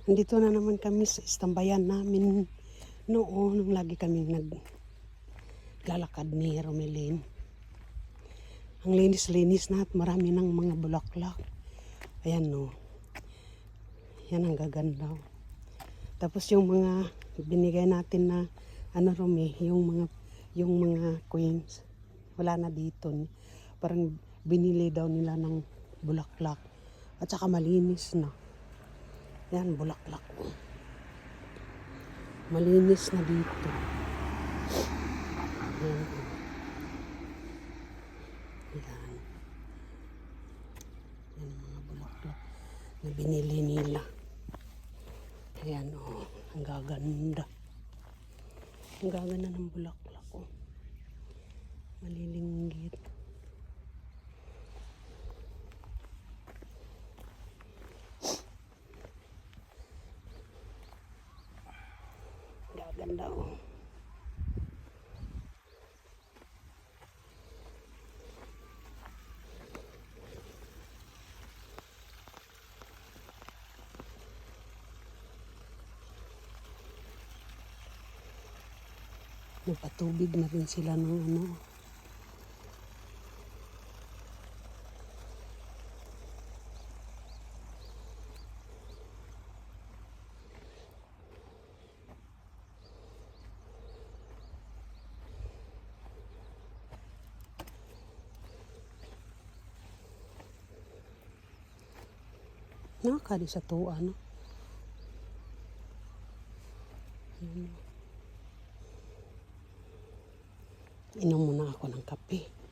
Nandito na naman kami sa istambayan namin noon nung lagi kami naglalakad ni Romelin. Ang linis-linis na at marami ng mga bulaklak. Ayan no. Yan ang gaganda. Tapos yung mga binigay natin na ano Rome, yung mga queens, wala na dito. Parang binili daw nila ng bulaklak. At saka malinis na. Yan, bulaklak. Malinis na dito. Yan. Yan. Yan ang mga bulaklak na binili nila. Ayan o, ang gaganda. Ang gaganda ng bulaklak o. Malilinggit. Gaganda o. Napatubig na rin sila ng ano. Nakakadi sa tuwa, no? Inom muna ako ng kape.